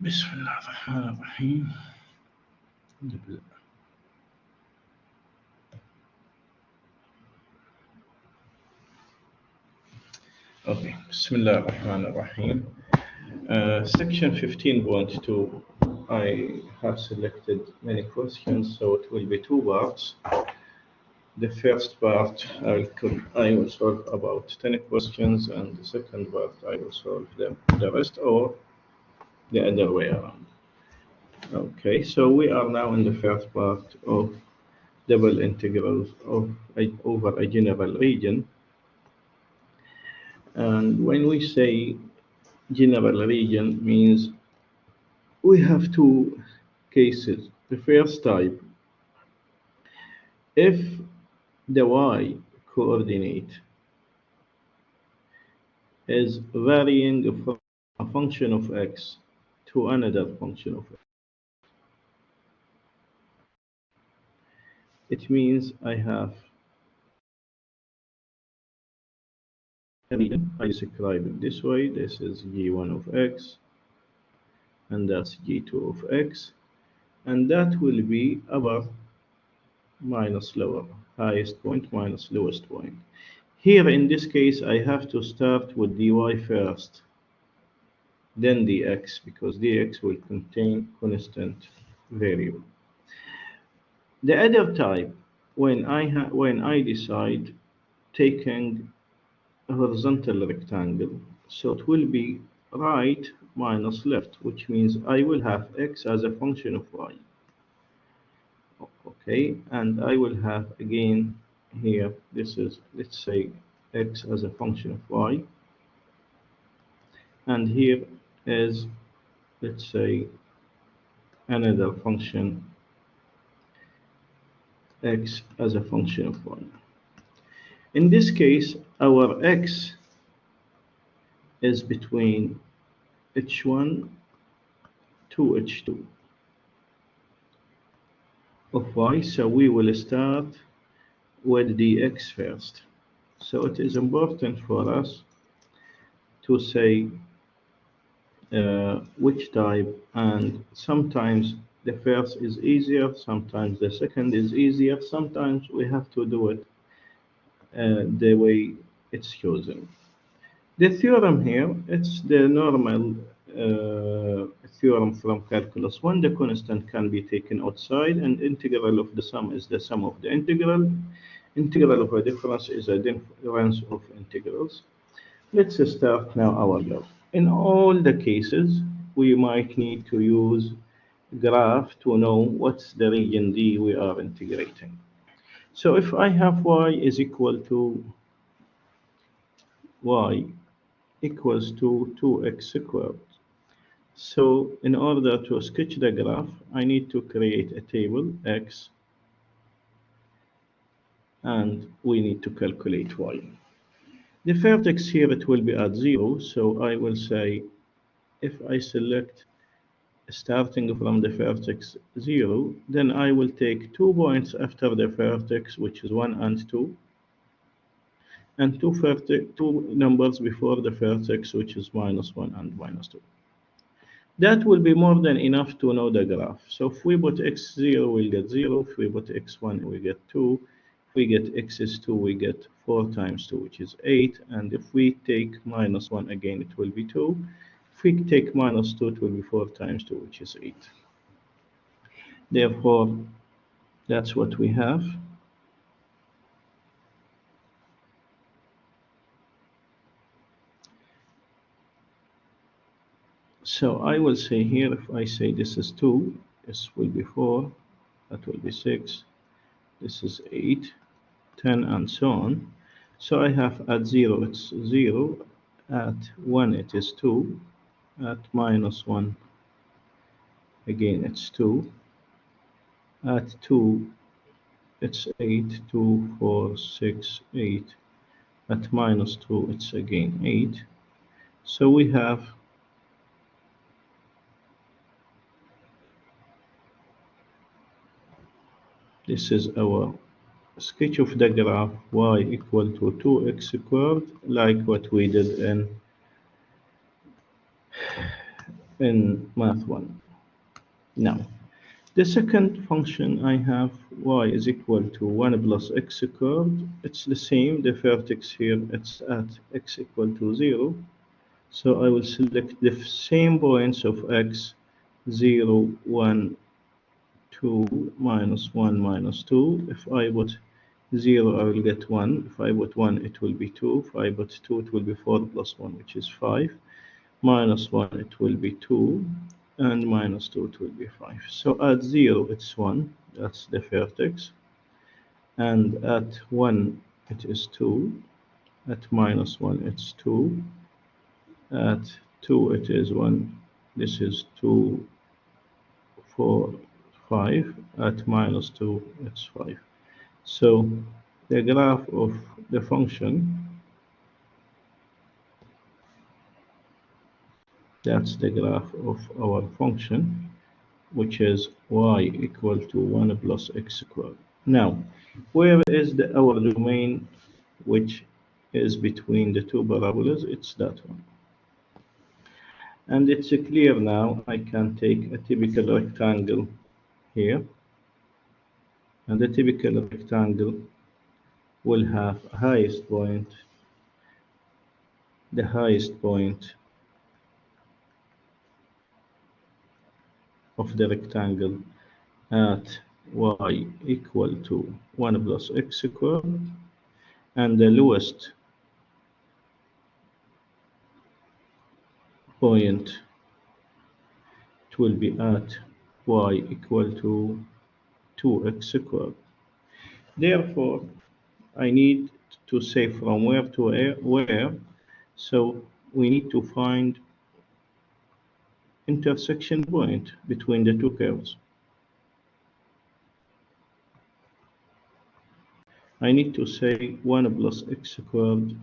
بسم الله الرحمن الرحيم. نبدأ. Okay. بسم الله الرحمن الرحيم. Section 15.2. I have selected many questions, so it will be two parts. The first part I will solve about 10 questions, and the second part I will solve the rest or the other way around. Okay, so we are now in the first part of double integrals over a general region. And when we say general region means we have two cases. The first type, if the y coordinate is varying from a function of x to another function of x, it means I have a region. I describe it this way. This is g1 of x, and that's g2 of x, and that will be upper minus lower, highest point minus lowest point. Here in this case, I have to start with dy first, then dx, because dx will contain constant variable. The other type, when I decide taking a horizontal rectangle, so it will be right minus left, which means I will have x as a function of y. Okay, and I will have again here, this is, let's say, x as a function of y, and here is, let's say, another function x as a function of y. In this case, our x is between h1 to h2 of y, so we will start with dx first. So it is important for us to say which type, and sometimes the first is easier, sometimes the second is easier, sometimes we have to do it the way it's chosen. The theorem here, it's the normal theorem from calculus. When the constant can be taken outside, and integral of the sum is the sum of the integral. Integral of a difference is a difference of integrals. Let's start now our graph. In all the cases, we might need to use graph to know what's the region D we are integrating. So if I have y is equal to y equals to 2x squared. So in order to sketch the graph, I need to create a table x, and we need to calculate y. The vertex here, it will be at 0, so I will say if I select starting from the vertex 0, then I will take 2 points after the vertex, which is 1 and 2, and two numbers before the vertex, which is minus 1 and minus 2. That will be more than enough to know the graph. So if we put x0, we'll get 0. If we put x1, we get 2. If we get x is 2, we get 4 times 2, which is 8. And if we take minus 1 again, it will be 2. If we take minus 2, it will be 4 times 2, which is 8. Therefore, that's what we have. So I will say here, if I say this is 2, this will be 4, that will be 6, this is 8, 10, and so on. So I have at 0, it's 0, at 1, it is 2, at minus 1, again, it's 2, at 2, it's 8, 2, 4, 6, 8, at minus 2, it's again 8. So we have this is our sketch of the graph y equal to 2x squared, like what we did in in Math 1. Now, the second function I have y is equal to 1 plus x squared. It's the same, the vertex here, it's at x equal to 0. So I will select the same points of x, 0, 1, 2, minus 1, minus 2. If I put 0, I will get 1. If I put 1, it will be 2. If I put 2, it will be 4 plus 1, which is 5. Minus 1, it will be 2. And minus 2, it will be 5. So at 0, it's 1. That's the vertex. And at 1, it is 2. At minus 1, it's 2. At 2, it is 1. This is 2, 4, 5. At minus 2, it's 5. So the graph of the function, that's the graph of our function, which is y equal to 1 plus x squared. Now, where is our domain, which is between the two parabolas? It's that one. And it's clear now, I can take a typical rectangle here. And the typical rectangle will have a highest point, the highest point of the rectangle at y equal to 1 plus x squared, and the lowest point it will be at y equal to 2x squared. Therefore, I need to say from where to where, so we need to find intersection point between the two curves. I need to say 1 plus x squared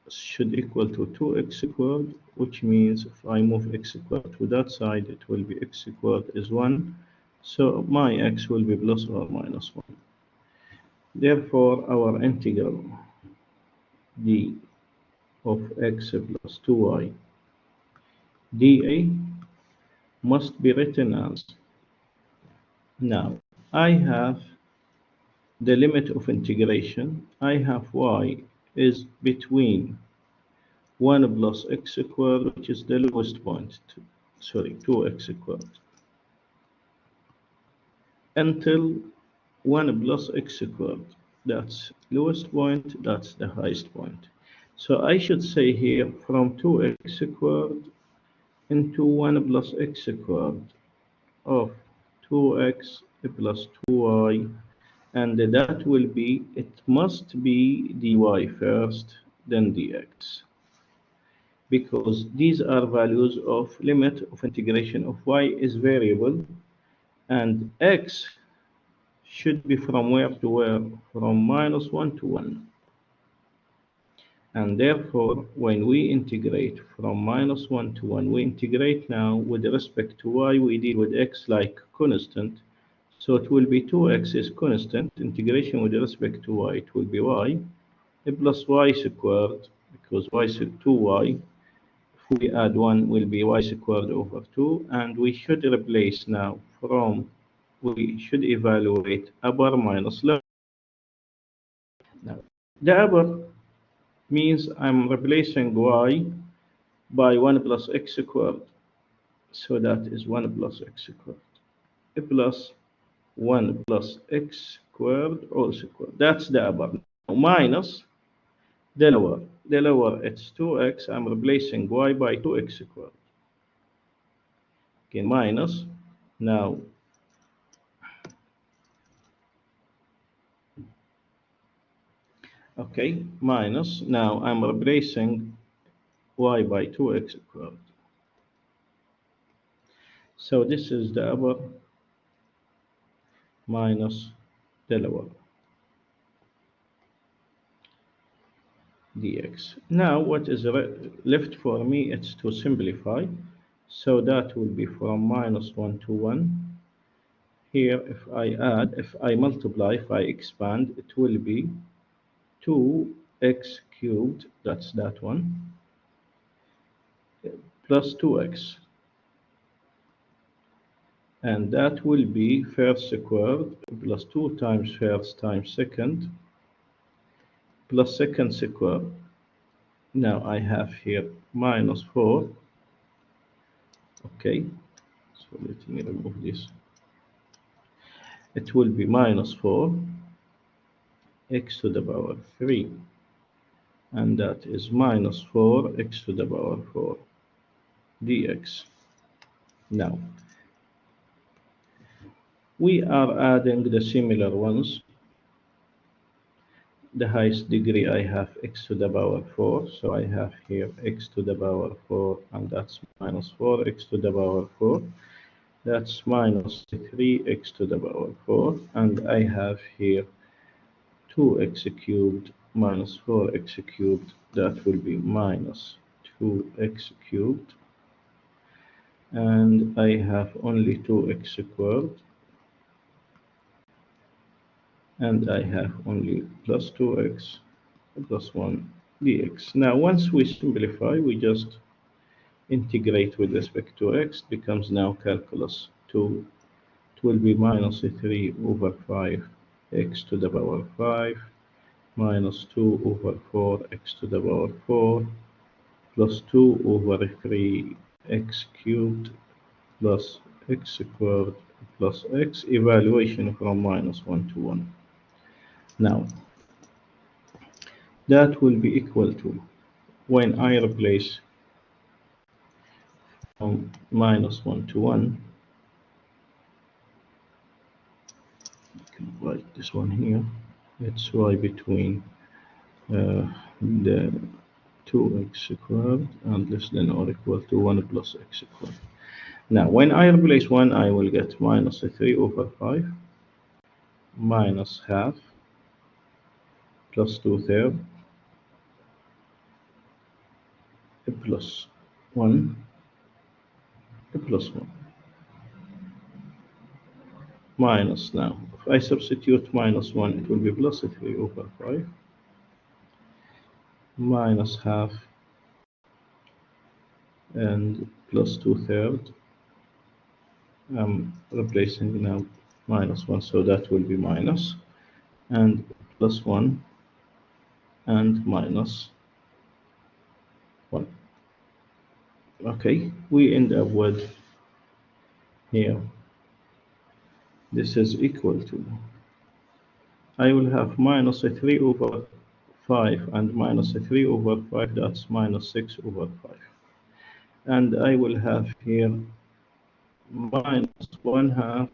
should equal to 2x squared, which means if I move x squared to that side, it will be x squared is 1. So my x will be plus or minus 1. Therefore, our integral d of x plus 2y dA must be written as, now I have the limit of integration. I have y is between 1 plus x squared, which is the lowest point, 2x squared, until 1 plus x squared. That's lowest point, that's the highest point. So I should say here from 2x squared into 1 plus x squared of 2x plus 2y, and that will be, it must be dy first, then dx, because these are values of limit of integration of y is variable, and x should be from where to where? From minus 1 to 1. And therefore, when we integrate from minus 1 to 1, we integrate now with respect to y, we deal with x like constant. So it will be 2x is constant. Integration with respect to y, it will be y plus y squared, because y is 2y. If we add 1, will be y squared over 2. And we should replace now from, we should evaluate upper minus lower. Now, the upper means I'm replacing y by 1 plus x squared. So that is 1 plus x squared plus 1 plus x squared all squared. That's the upper. Now, minus the lower. The lower, it's 2x. I'm replacing y by 2x squared. Okay, minus. Now, okay, minus. Now I'm replacing y by 2x squared. So this is the upper minus the lower dx. Now what is left for me? It's to simplify. So that will be from minus 1 to 1. Here, if I add, if I multiply, if I expand, it will be 2x cubed, that's that one, plus 2x. And that will be first squared plus 2 times first times second plus second squared. Now I have here minus 4. Okay, so let me remove this. It will be minus 4 x to the power 3. And that is minus 4 x to the power 4 dx. Now, we are adding the similar ones. The highest degree I have x to the power 4, so I have here x to the power 4, and that's minus 4 x to the power 4. That's minus 3x to the power 4, and I have here 2x cubed minus 4x cubed. That will be minus 2x cubed, and I have only 2x squared, and I have only plus 2x plus 1 dx. Now, once we simplify, we just integrate with respect to x. It becomes now calculus 2. It will be minus 3 over 5 x to the power 5 minus 2 over 4 x to the power 4 plus 2 over 3 x cubed plus x squared plus x, evaluation from minus 1 to 1. Now, that will be equal to, when I replace from minus 1 to 1, I can write this one here. It's y between the 2x squared and less than or equal to 1 plus x squared. Now, when I replace 1, I will get minus 3 over 5 minus half plus 2/3 plus 1 plus 1 minus. Now, if I substitute minus 1, it will be plus 3 over 5 minus half and plus 2/3. I'm replacing now minus 1, so that will be minus, and plus 1 and minus 1. Okay, we end up with here, this is equal to, I will have minus 3 over 5 and minus 3 over 5, that's minus 6 over 5. And I will have here minus 1/2,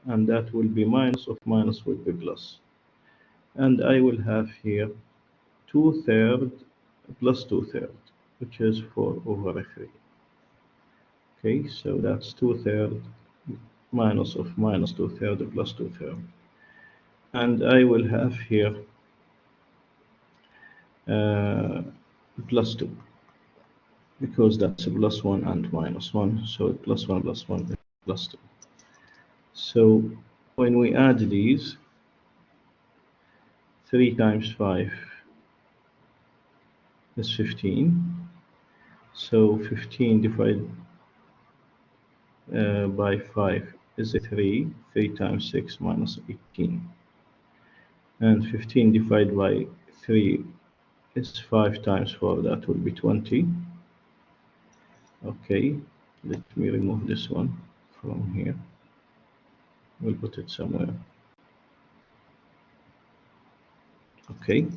and that will be minus of minus will be plus. And I will have here 2/3 plus 2/3, which is 4 over 3. Okay, so that's 2/3 minus of minus 2/3 plus 2/3. And I will have here plus 2, because that's a plus 1 and minus 1, so plus 1 plus 1 is plus 2. So when we add these, 3 times 5 is 15. So 15 divided by 5 is 3. 3 times 6 minus 18. And 15 divided by 3 is 5 times 4. That will be 20. Okay, let me remove this one from here. We'll put it somewhere. Okay,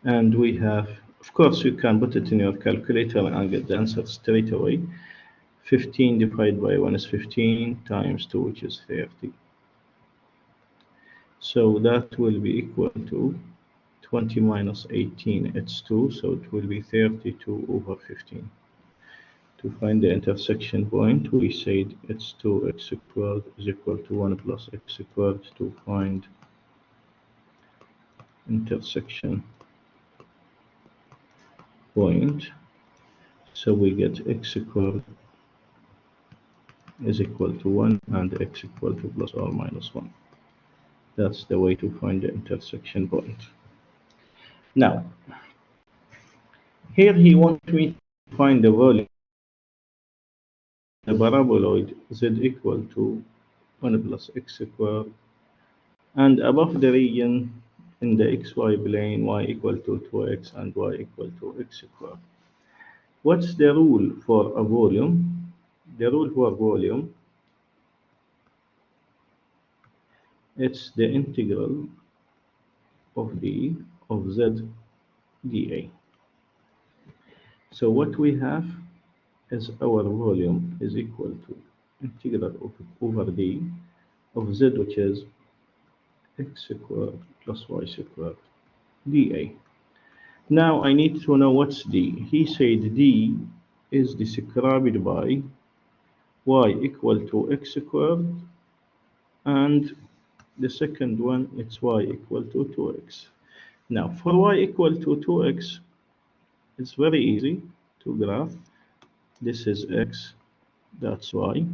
and we have, of course, you can put it in your calculator and get the answer straight away. 15 divided by 1 is 15 times 2, which is 30. So that will be equal to 20 minus 18, it's 2, so it will be 32 over 15. To find the intersection point, we said it's 2x squared is equal to 1 plus x squared to find intersection point. So we get x squared is equal to 1 and x equal to plus or minus 1. That's the way to find the intersection point. Now, here he wants me to find the volume the paraboloid z equal to 1 plus x squared, and above the region in the xy plane y equal to 2x and y equal to x squared. What's the rule for a volume? The rule for volume, it's the integral of d of z dA. So what we have is our volume is equal to integral of over d of z, which is x squared plus y squared dA. Now I need to know what's d. He said d is described by y equal to x squared, and the second one it's y equal to 2x. Now for y equal to 2x, it's very easy to graph. This is x, that's y.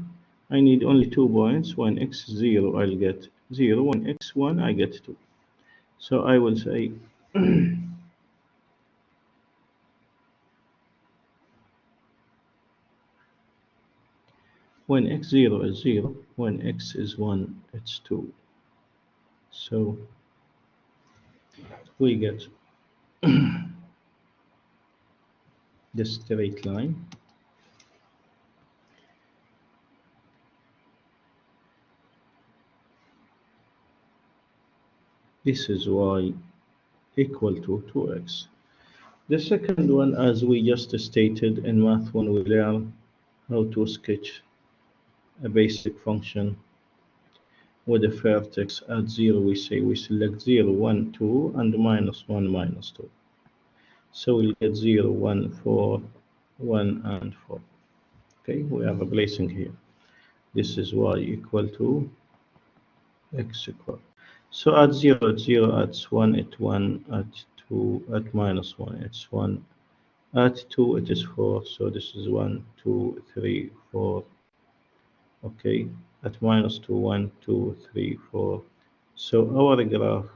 I need only 2 points. When x is 0, I'll get 0. When x 1, I get 2. So I will say when x0 is 0, when x is 1, it's 2. So we get the straight line. This is y equal to 2x. The second one, as we just stated in math, when we learn how to sketch a basic function with a vertex at 0, we say we select 0, 1, 2, and minus 1, minus 2. So we'll get 0, 1, 4, 1, and 4. Okay, we are replacing here. This is y equal to x squared. So at 0, at 0, at 1, at 1, at 2, at minus 1, it's 1. At 2, it is 4. So this is 1, 2, 3, 4. Okay, at minus 2, 1, 2, 3, 4. So our graph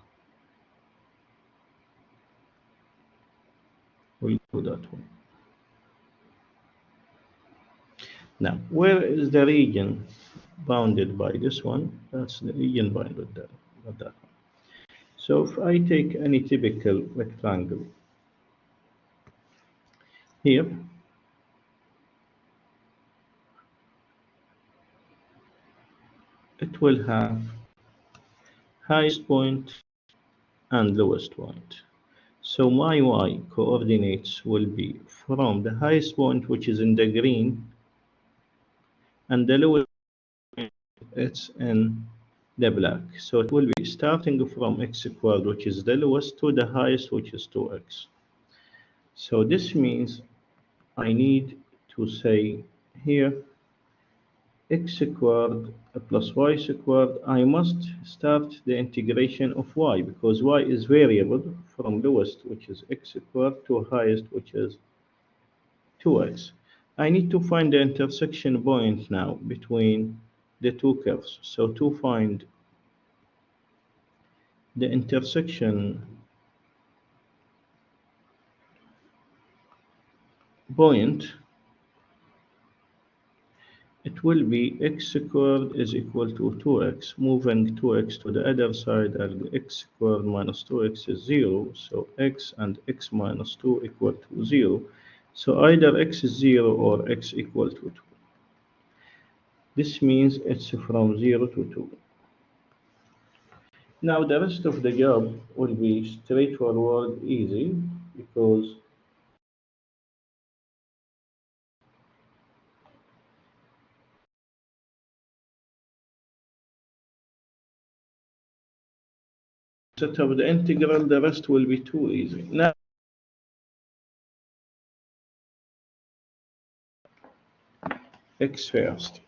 will do that one. Now, where is the region bounded by this one? That's the region bounded by that one. So if I take any typical rectangle here, it will have highest point and lowest point. So my y coordinates will be from the highest point, which is in the green, and the lowest point, it's in the black. So it will be starting from x squared, which is the lowest, to the highest, which is 2x. So this means I need to say here x squared plus y squared. I must start the integration of y, because y is variable from lowest, which is x squared, to highest, which is 2x. I need to find the intersection point now between the two curves. So to find the intersection point, it will be x squared is equal to 2x. Moving 2x to the other side, x squared minus 2x is 0. So x and x minus 2 equal to 0. So either x is 0 or x equal to 2. This means it's from 0 to 2. Now the rest of the job will be straightforward, easy, because set up the integral, the rest will be too easy. Now x first.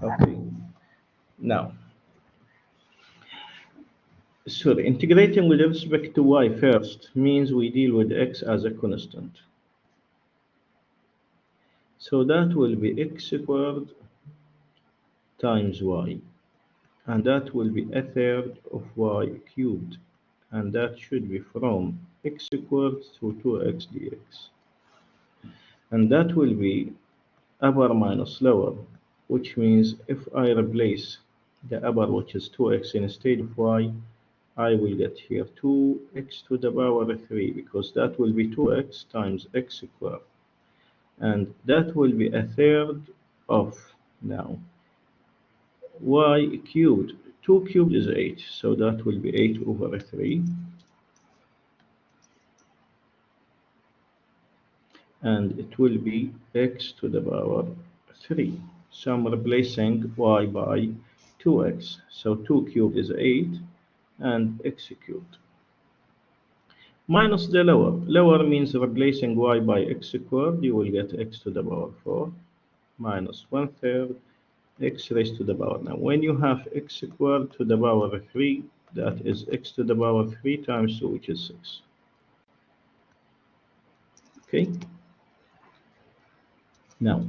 Okay. Now, sorry, integrating with respect to y first means we deal with x as a constant. So that will be x squared times y. and that will be a third of y cubed, and that should be from x squared to 2x dx, and that will be upper minus lower, which means if I replace the upper, which is 2x, instead of y, I will get here 2x to the power 3, because that will be 2x times x squared, and that will be a third of, now, y cubed. 2 cubed is 8, so that will be 8 over 3, and it will be x to the power 3. So I'm replacing y by 2x, so 2 cubed is 8, and x cubed. Minus the lower. Lower means replacing y by x squared, you will get x to the power 4, minus 1/3 x raised to the power. Now, when you have x squared to the power 3, that is x to the power 3 times 2, which is 6. Okay? Now,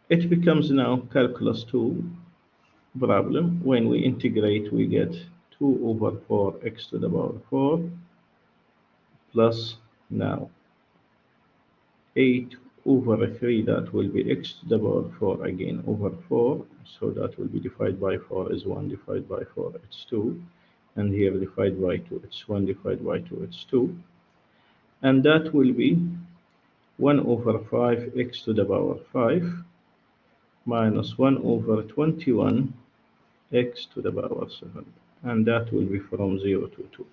it becomes now calculus 2 problem. When we integrate, we get 2 over 4x to the power 4 plus now 8 over 3, that will be x to the power 4 again over 4, so that will be divided by 4 is 1, divided by 4 it's 2, and here divided by 2 it's 1, divided by 2 it's 2, and that will be 1 over 5 x to the power 5 minus 1 over 21 x to the power 7, and that will be from 0 to 2.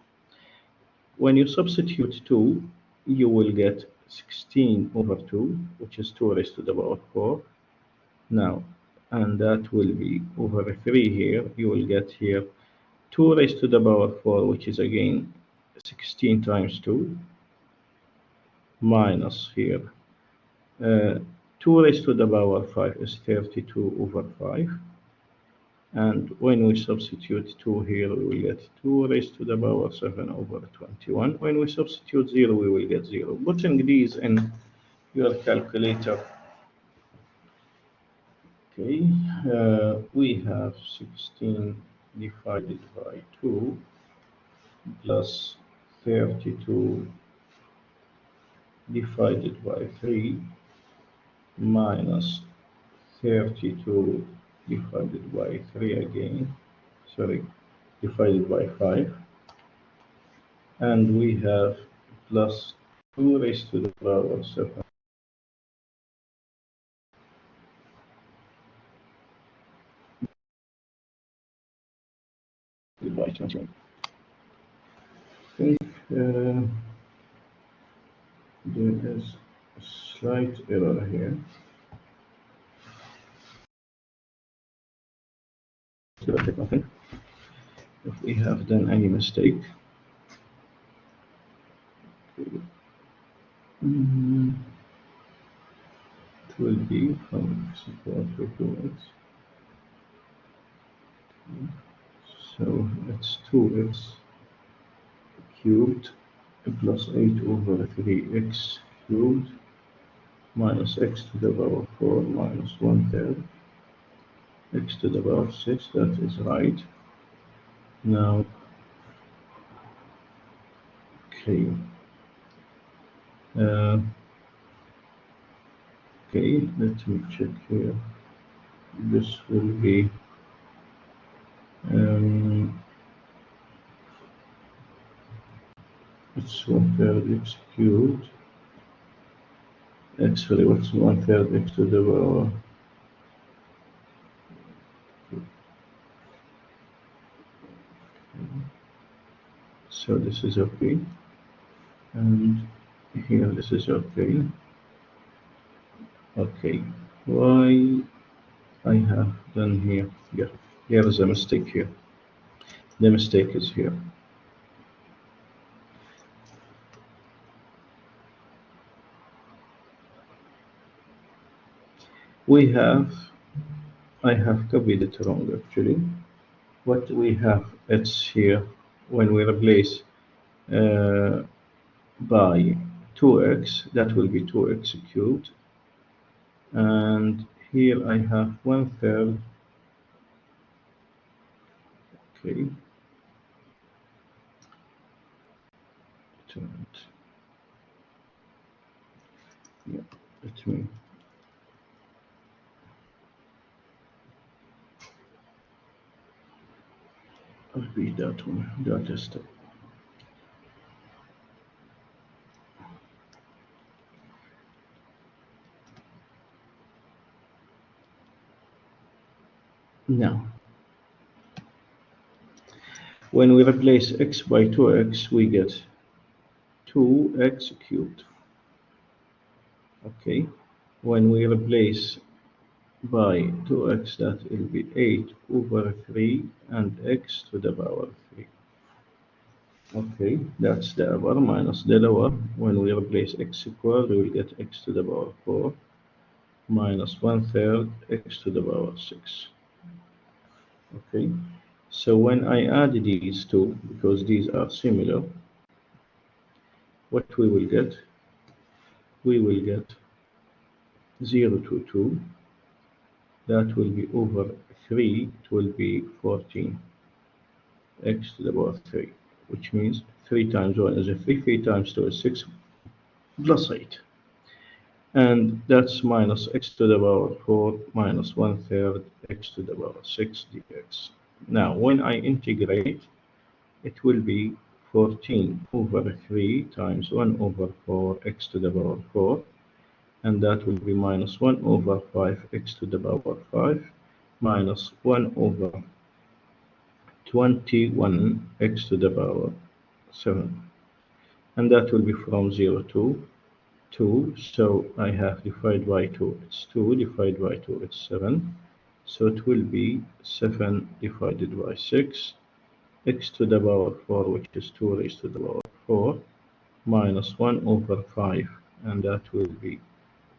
When you substitute 2, you will get 16 over 2, which is 2 raised to the power 4. Now, and that will be over 3 here. You will get here 2 raised to the power 4, which is again 16 times 2, minus here 2 raised to the power 5 is 32 over 5. And when we substitute 2 here, we will get 2 raised to the power 7 over 21. When we substitute 0, we will get 0. Putting these in your calculator, okay, we have 16 divided by 2 plus 32 divided by 3 minus 32 divided by 3 again, sorry, divided by 5, and we have plus 2 raised to the power 7 by 21. I think there is a slight error here. Nothing. If we have done any mistake, it will be from x equal to 2x. So it's 2x cubed plus 8 over 3x cubed minus x to the power 4 minus 1/3 x to the power 6. That is right. Now, okay. Okay, let me check here. This will be it's 1/3 x cubed. Actually, what's 1/3 x to the power? So this is okay, and here this is okay. Okay, why I have done here? Yeah, here is a mistake here. The mistake is here. I have copied it wrong actually. What we have, it's here when we replace by 2x, that will be 2x cubed, and here I have 1/3 Okay. Turn it. Yeah, let me. Repeat that one. Data step. Now, when we replace x by 2x, we get 2x cubed. Okay. When we replace by 2x, that will be 8 over 3 and x to the power 3. Okay, that's the upper minus the lower. When we replace x squared, we will get x to the power 4 minus 1/3 x to the power 6. Okay, so when I add these two, because these are similar, what we will get? We will get 0 to 2. That will be over 3. It will be 14 x to the power 3, which means 3 times 1 is a 3, 3 times 2 is 6, plus 8. And that's minus x to the power 4 minus 1/3 x to the power 6 dx. Now, when I integrate, it will be 14 over 3 times 1 over 4 x to the power 4, and that will be minus 1 over 5 x to the power 5 minus 1 over 21 x to the power 7. And that will be from 0 to 2, so I have divided by 2, it's 2, divided by 2, it's 7, so it will be 7 divided by 6, x to the power 4, which is 2 raised to the power 4, minus 1 over 5, and that will be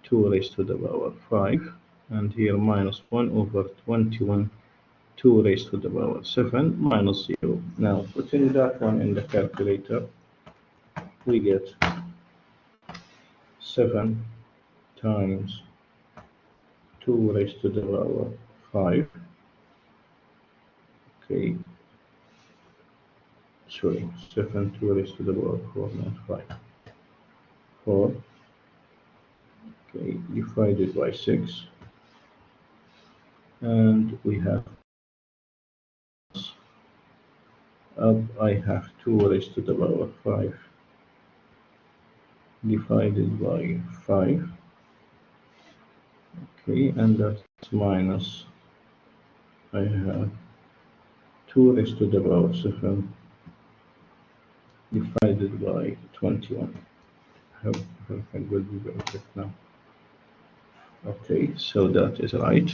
2 raised to the power 5, and here minus 1 over 21, 2 raised to the power 7, minus 0. Now, putting that one in the calculator, we get 7 times 2 raised to the power 5. Okay, sorry, 7 2 raised to the power 4, not 5. 4, okay, divided by 6. And we have up, I have 2 raised to the power 5 divided by 5. Okay, and that's minus, I have 2 raised to the power 7 divided by 21. I hope everything will be perfect now. Okay, so that is right.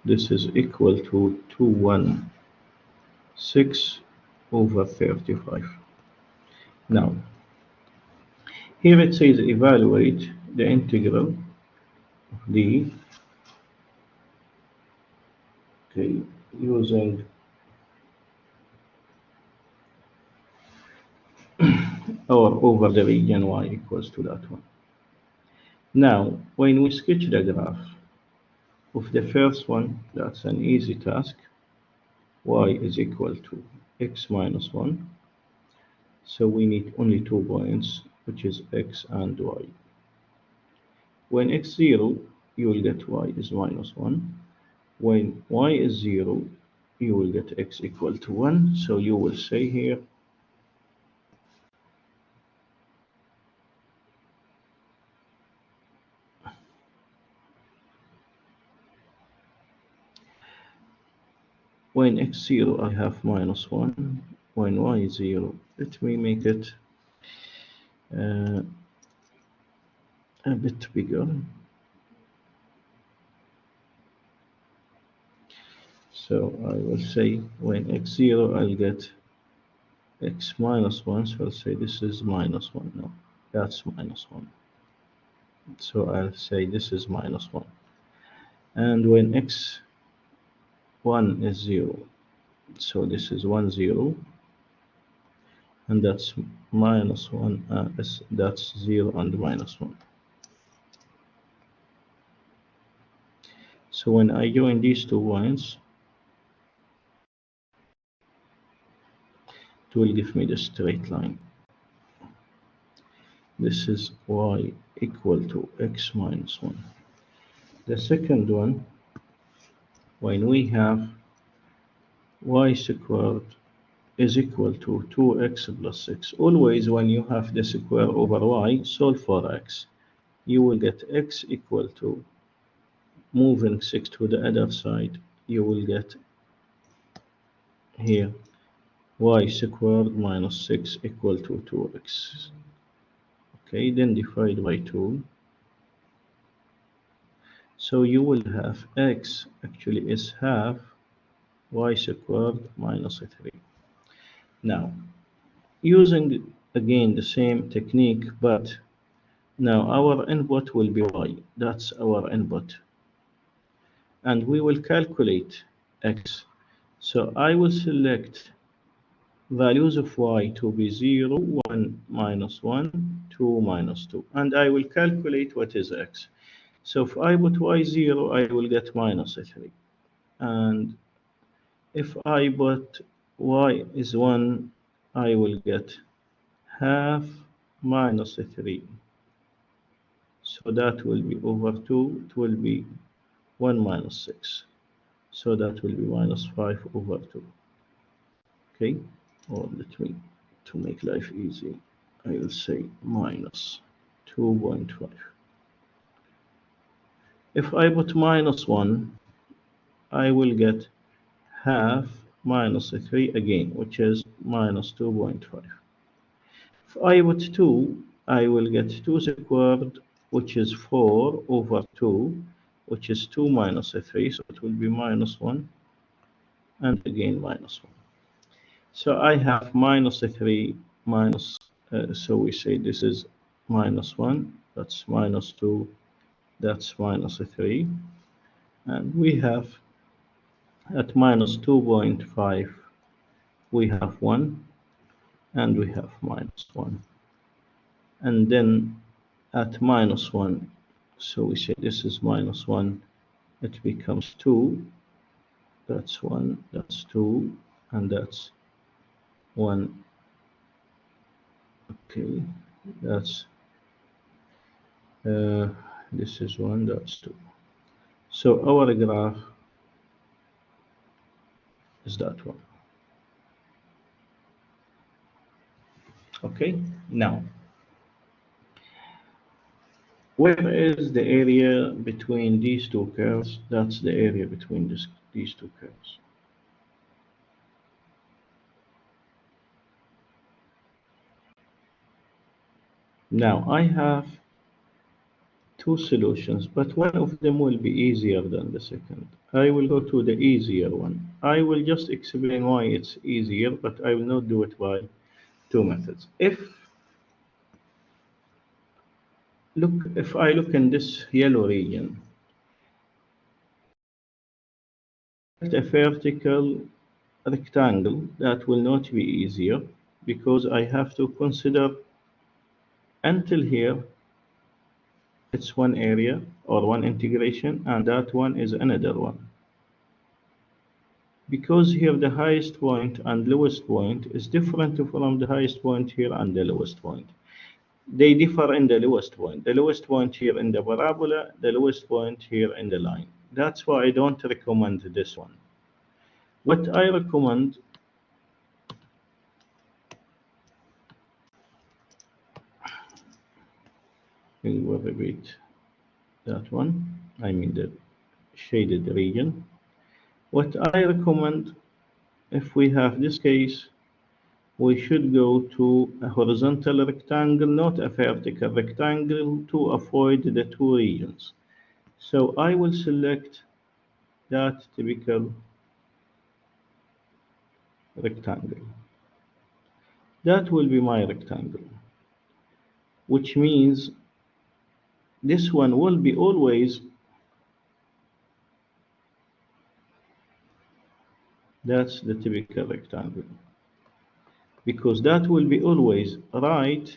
This is equal to 216 over 35. Now, here it says evaluate the integral of d, okay, using or over the region y equals to that one. Now, when we sketch the graph of the first one, that's an easy task. Y is equal to x minus 1. So we need only 2 points, which is x and y. When x 0, you will get y is minus 1. When y is 0, you will get x equal to 1. So you will say here when x 0, I have minus 1. When y is 0, let me make it uh, a bit bigger. So I will say when x 0, I'll get x minus 1. So I'll say this is minus 1. No, that's minus 1. So I'll say this is minus 1. And when x1 is 0, so this is 1 0, and that's minus 1, that's 0 and minus 1. So when I join these 2 points, it will give me the straight line. This is y equal to x minus 1. The second one, when we have y squared is equal to 2x plus 6. Always when you have the square over y, solve for x. You will get x equal to, moving 6 to the other side, you will get here y squared minus 6 equal to 2x. Okay, then divide by 2. So you will have x actually is half y squared minus 3. Now, using again the same technique, but now our input will be y. That's our input. And we will calculate x. So I will select values of y to be 0, 1, minus 1, 2, minus 2. And I will calculate what is x. So if I put y 0, I will get minus 3. And if I put y is 1, I will get half minus 3. So that will be over 2. It will be 1 minus 6. So that will be minus 5 over 2. Okay? Or let me, to make life easy, I will say minus 2.5. If I put minus 1, I will get half minus 3 again, which is minus 2.5. If I put 2, I will get 2 squared, which is 4 over 2, which is 2 minus 3, so it will be minus 1, and again minus 1. So I have minus 3 minus, so we say this is minus 1, that's minus 2, that's minus 3, and we have at minus 2.5, we have 1, and we have minus 1. And then at minus 1, so we say this is minus 1, it becomes 2, that's 1, that's 2, and that's 1. Okay, that's, this is 1, that's 2. So our graph is that one. Okay, now, where is the area between these two curves? That's the area between these two curves. Now, I have two solutions, but one of them will be easier than the second. I will go to the easier one. I will just explain why it's easier, but I will not do it by two methods. If I look in this yellow region, a vertical rectangle, that will not be easier because I have to consider until here it's one area or one integration, and that one is another one. Because here the highest point and lowest point is different from the highest point here and the lowest point. They differ in the lowest point. The lowest point here in the parabola, the lowest point here in the line. That's why I don't recommend this one. What I recommend, we will repeat that one, I mean the shaded region. What I recommend, if we have this case, we should go to a horizontal rectangle, not a vertical rectangle, to avoid the two regions. So I will select that typical rectangle. That will be my rectangle, which means this one will be always, that's the typical rectangle, because that will be always right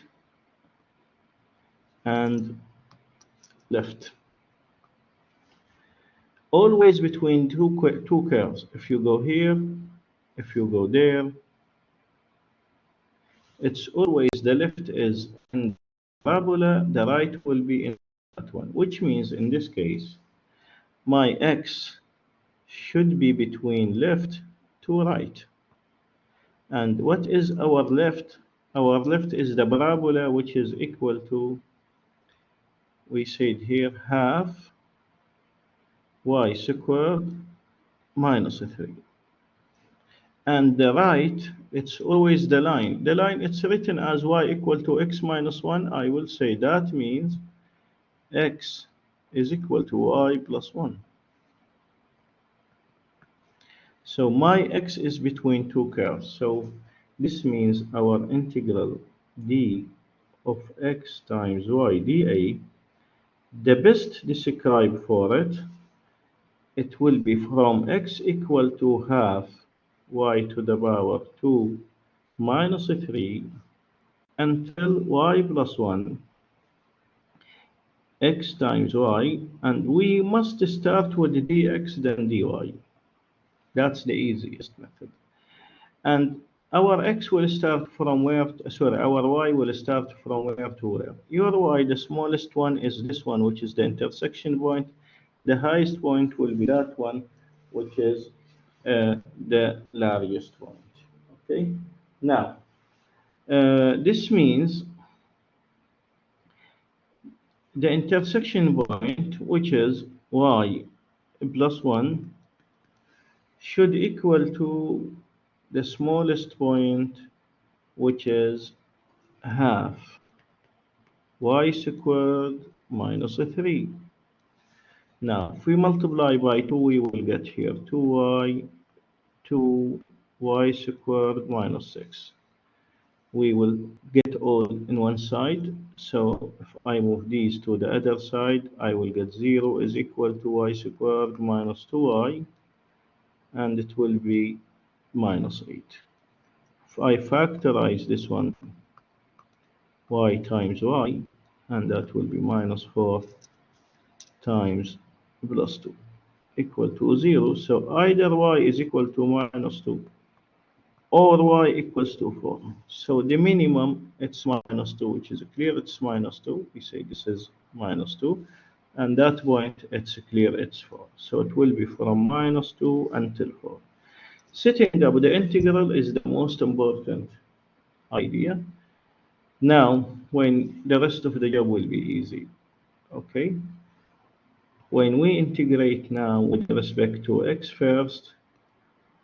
and left. Always between two curves. If you go here, if you go there, it's always the left is in parabola, the right will be in that one, which means in this case, my x should be between left to right. And what is our left? Our left is the parabola, which is equal to, we said here, half y squared minus 3. And the right, it's always the line. The line, it's written as y equal to x minus 1. I will say that means x is equal to y plus 1. So my x is between two curves. So this means our integral d of x times y dA, the best describe for it, it will be from x equal to half y to the power 2 minus 3 until y plus 1 x times y, and we must start with dx then dy. That's the easiest method. And our x will start from where, sorry, our y will start from where to where? Your y, the smallest one is this one, which is the intersection point. The highest point will be that one, which is the largest point. Okay. Now, this means the intersection point, which is y plus 1, should equal to the smallest point, which is half y squared minus 3. Now, if we multiply by 2, we will get here 2y squared minus 6. We will get all in one side. So if I move these to the other side, I will get 0 is equal to y squared minus 2y, and it will be minus 8. If I factorize this one, y times y, and that will be minus 4 times plus 2 equal to 0. So either y is equal to minus 2 or y equals to 4. So the minimum, it's minus 2, which is clear, it's minus 2. We say this is minus 2. And that point, it's clear, it's 4. So it will be from minus 2 until 4. Setting up the integral is the most important idea. Now, when the rest of the job will be easy, okay? When we integrate now with respect to x first,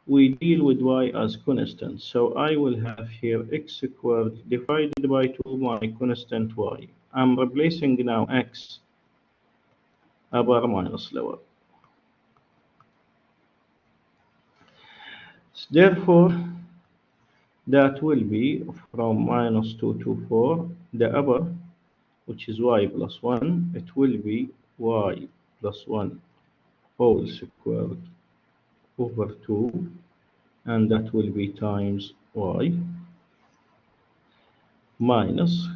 we deal with y as constant. So I will have here x squared divided by 2, my constant y. I'm replacing now x upper minus lower. Therefore, that will be from minus 2 to 4, the upper, which is y plus 1, it will be y plus 1 whole squared over 2, and that will be times y minus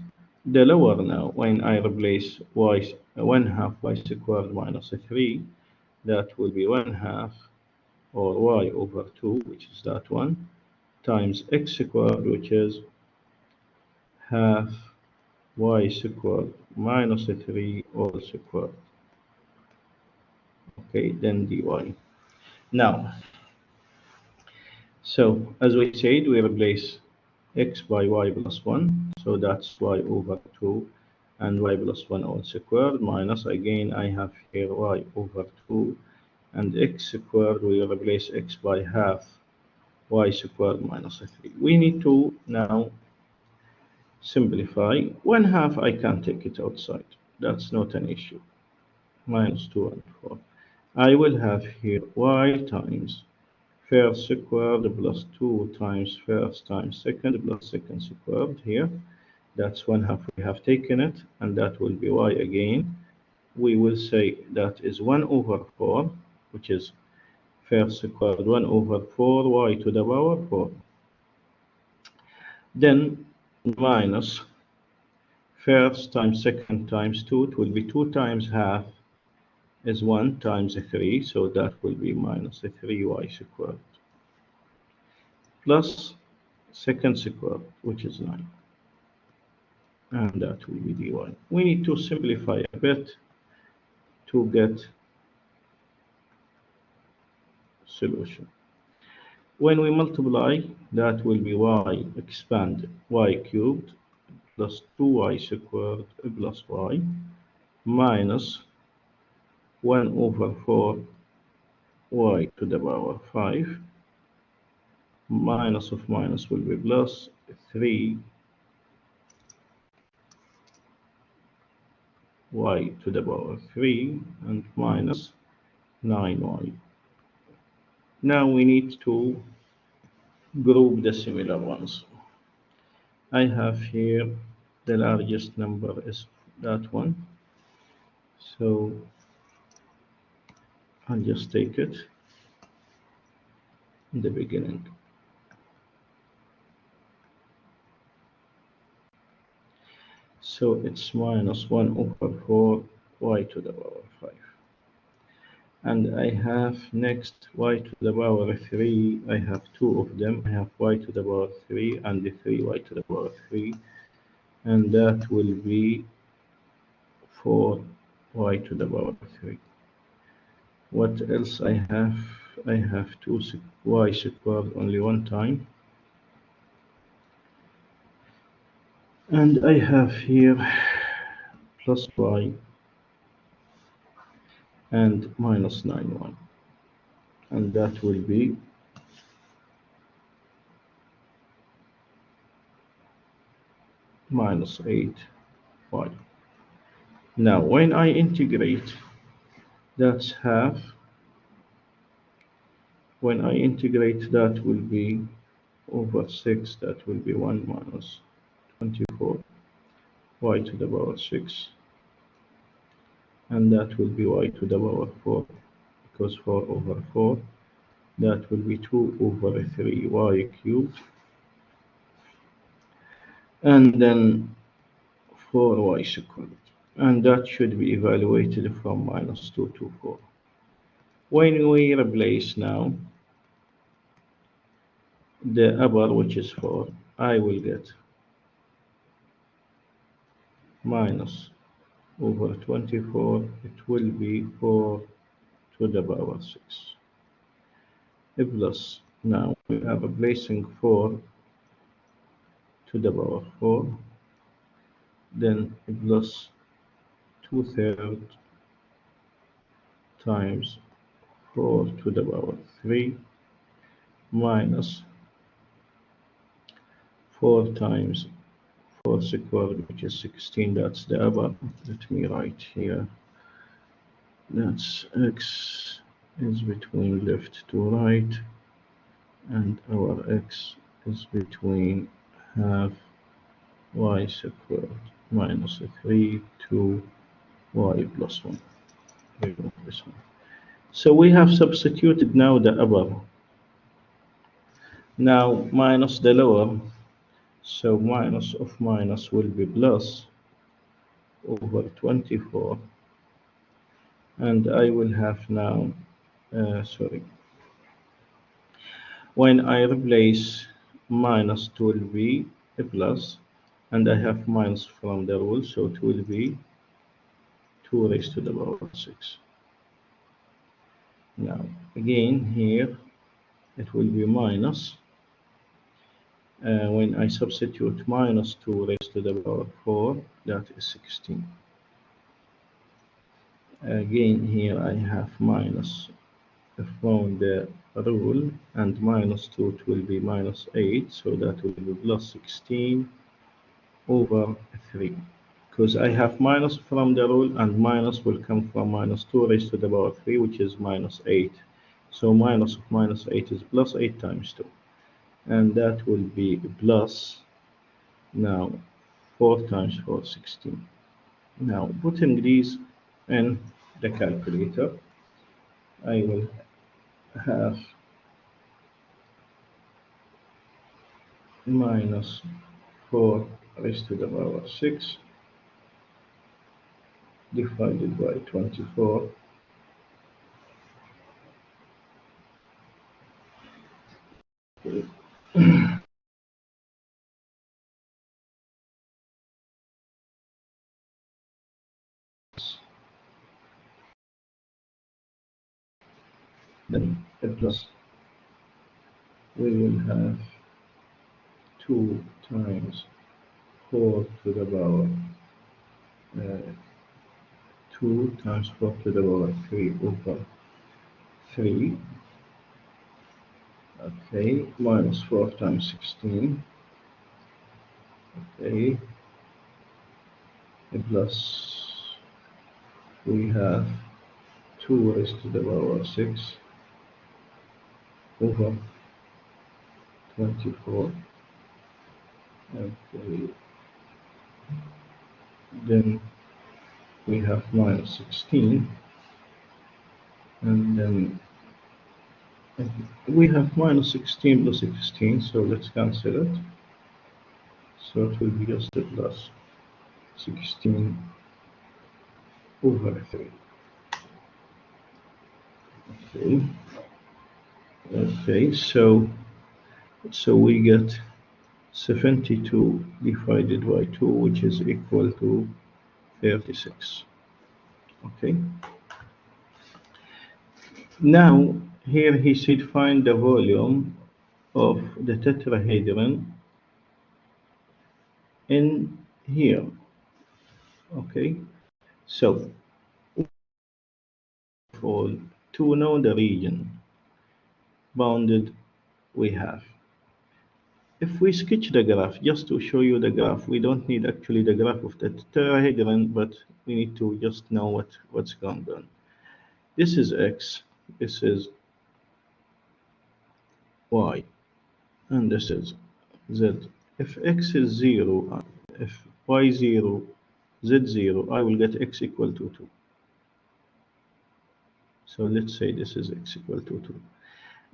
the lower now. When I replace y 1 half y squared minus 3, that will be 1 half or y over 2, which is that one, times x squared, which is half y squared minus 3 all squared. Okay, then dy. Now, so as we said, we replace x by y plus 1, so that's y over 2 and y plus 1 all squared minus, again I have here y over 2 and x squared, we replace x by half y squared minus 3. We need to now simplify. 1 half I can take it outside, that's not an issue, minus 2 and 4. I will have here y times first squared plus 2 times first times second plus second squared here. That's 1 half we have taken it, and that will be y again. We will say that is 1 over 4, which is first squared 1 over 4 y to the power 4. Then minus first times second times 2, it will be 2 times half is 1 times 3, so that will be minus 3y squared. Plus second squared, which is 9. And that will be dy. We need to simplify a bit to get solution. When we multiply, that will be y expand y cubed plus 2y squared plus y minus 1 over 4 y to the power 5 minus of minus will be plus 3 y to the power 3 and minus 9y. Now we need to group the similar ones. I have here the largest number is that one, so I'll just take it in the beginning. So it's minus 1 over 4 y to the power 5. And I have next y to the power 3. I have two of them. I have y to the power 3 and the 3y to the power 3. And that will be 4y to the power 3. What else I have? I have 2y squared only one time. And I have here plus y and minus 9y. And that will be minus 8y. Now, when I integrate, that's half. When I integrate, that will be over 6. That will be 1 minus 24 y to the power 6. And that will be y to the power 4, because 4 over 4. That will be 2 over 3y cubed. And then 4y squared. And that should be evaluated from minus 2 to 4. When we replace now the upper, which is 4, I will get minus over 24. It will be 4 to the power 6. Plus, now we are replacing 4 to the power 4. Then plus 2/3 times 4 to the power 3 minus 4 times 4 squared, which is 16. That's the upper. Let me write here. That's x is between left to right, and our x is between half y squared minus 3 to y plus 1. Remove this one. So we have substituted now the upper. Now minus the lower. So minus of minus will be plus over 24. And I will have now, when I replace minus, it will be a plus, and I have minus from the rule, so it will be 2 raised to the power 6. Now, again here, it will be minus. When I substitute minus 2 raised to the power 4, that is 16. Again here I have minus from the rule, and minus 2, it will be minus 8, so that will be plus 16 over 3. Because I have minus from the rule, and minus will come from minus 2 raised to the power 3, which is minus 8. So minus of minus 8 is plus 8 times 2. And that will be plus, now 4 times 4, 16. Now putting these in the calculator, I will have minus 4 raised to the power 6 divided by 24. then plus we will have 2 times 4 to the power 2 times 4 to the power 3 over 3, okay, minus 4 times 16, okay, plus we have 2 raised to the power 6 over 24, okay, then we have minus 16, and then we have minus 16 plus 16, so let's cancel it. So it will be just a plus 16 over 3. Okay. Okay, so we get 72 divided by 2, which is equal to 36. Okay. Now, here he said find the volume of the tetrahedron in here. Okay. So, to know the region bounded we have. If we sketch the graph, just to show you the graph, we don't need actually the graph of the tetrahedron, but we need to just know what's going on. This is x, this is y, and this is z. If x is 0, if y 0, z 0, I will get x equal to 2. So let's say this is x equal to 2.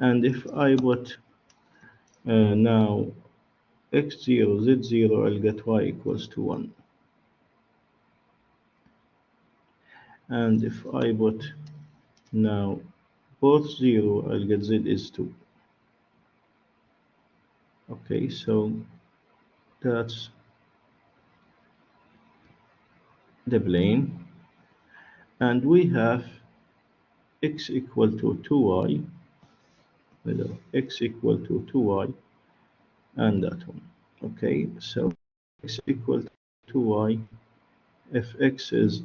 And if I put now x0, z0, I'll get y equals to 1. And if I put now both 0, I'll get z is 2. Okay, so that's the plane. And we have x equal to 2y, x equal to 2y, and that one. Okay, so x equal to 2y, if x is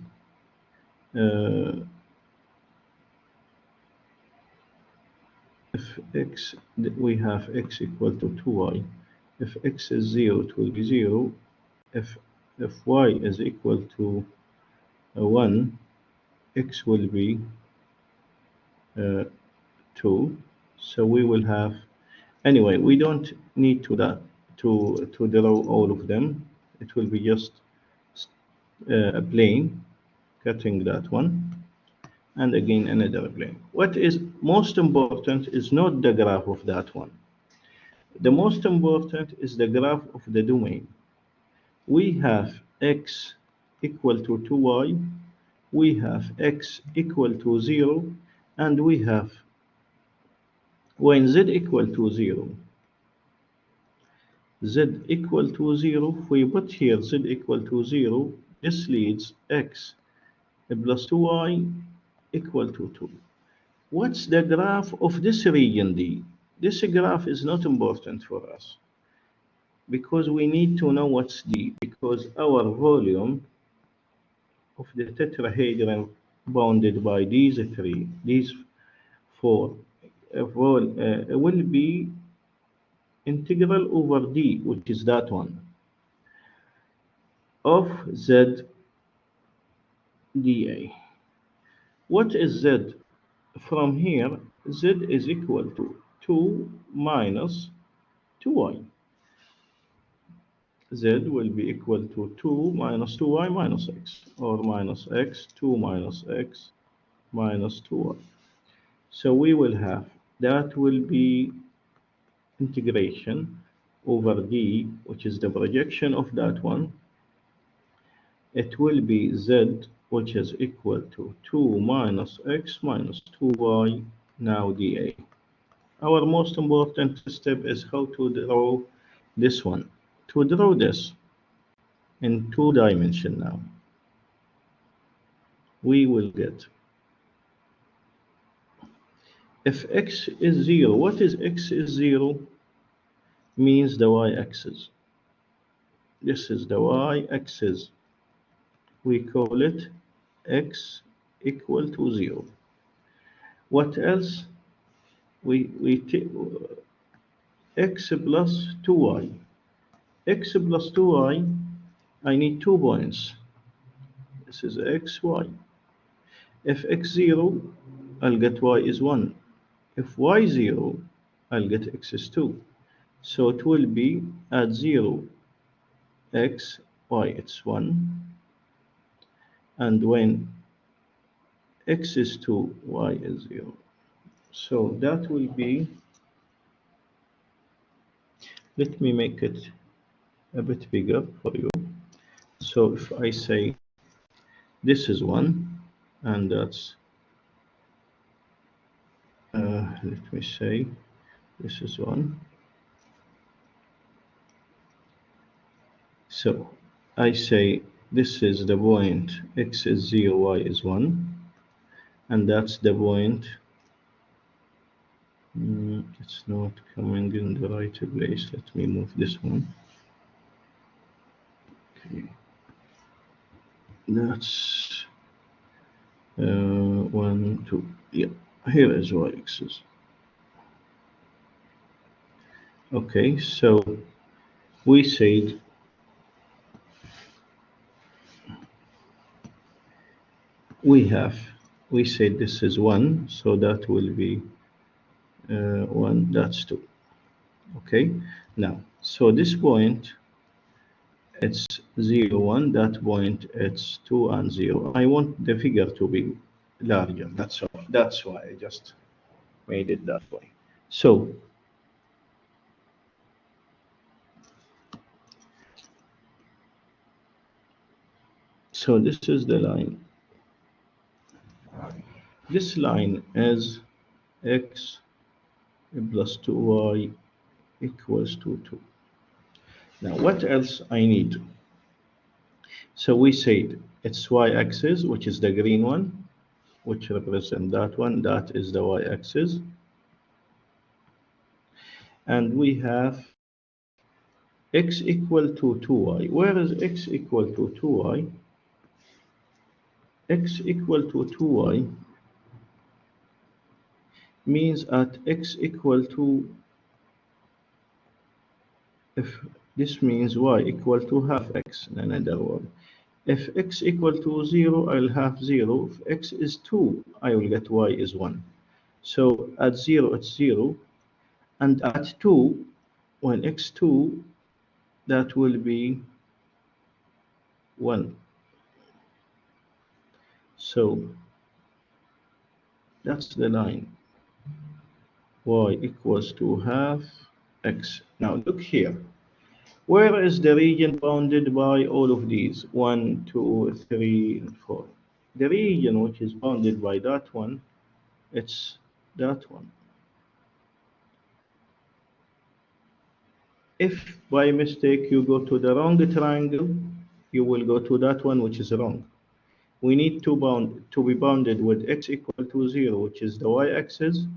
if x, we have x equal to 2y. If x is 0, it will be 0. If y is equal to 1, x will be 2. So we will have, anyway, we don't need to draw all of them. It will be just a plane cutting that one, and again another plane. What is most important is not the graph of that one. The most important is the graph of the domain. We have x equal to 2y, we have x equal to 0, and we have when z equal to 0, z equal to 0, if we put here z equal to 0, this leads x plus 2y equal to 2. What's the graph of this region D? This graph is not important for us because we need to know what's D, because our volume of the tetrahedron bounded by these four, will be integral over D, which is that one, of Z dA. What is Z? From here, Z is equal to 2 minus 2y. Z will be equal to 2 minus 2y minus x, or minus x, 2 minus x minus 2y. So we will have, that will be integration over D, which is the projection of that one. It will be Z, which is equal to 2 minus x minus 2y, now dA. Our most important step is how to draw this one. To draw this in 2 dimensions now, we will get If x is 0, what is x is 0? Means the y-axis. This is the y-axis. We call it x equal to 0. What else? We take x plus 2y. X plus 2y, I need 2 points. This is x, y. If x 0, I'll get y is 1. If y 0, I'll get x is 2. So it will be at 0, x, y, it's 1. And when x is 2, y is 0. So that will be, let me make it a bit bigger for you. So if I say this is 1, and that's, let me say this is 1. So I say this is the point, x is 0, y is 1, and that's the point. It's not coming in the right place. Let me move this one. Okay. That's 1, 2. Yeah, here is y-axis. Okay, so we said we said this is 1, so that will be 1, that's 2. Okay, now, so this point, it's 0, 1, that point, it's 2 and 0. I want the figure to be larger, that's all. That's why I just made it that way. So this is the line. This line is x plus 2y equals to 2. Now, what else I need? So we said it's y-axis, which is the green one, which represents that one. That is the y-axis. And we have x equal to 2y. Where is x equal to 2y? X equal to 2y means at x equal to, if this means y equal to half x in another word. If x equal to 0, I'll have 0. If x is 2, I will get y is 1. So at 0, it's 0. And at 2, when x 2, that will be 1. So that's the line. Y equals to half x. Now look here. Where is the region bounded by all of these? 1, 2, 3, and 4. The region which is bounded by that one, it's that one. If by mistake you go to the wrong triangle, you will go to that one which is wrong. We need to be bounded with x equal to 0, which is the y-axis.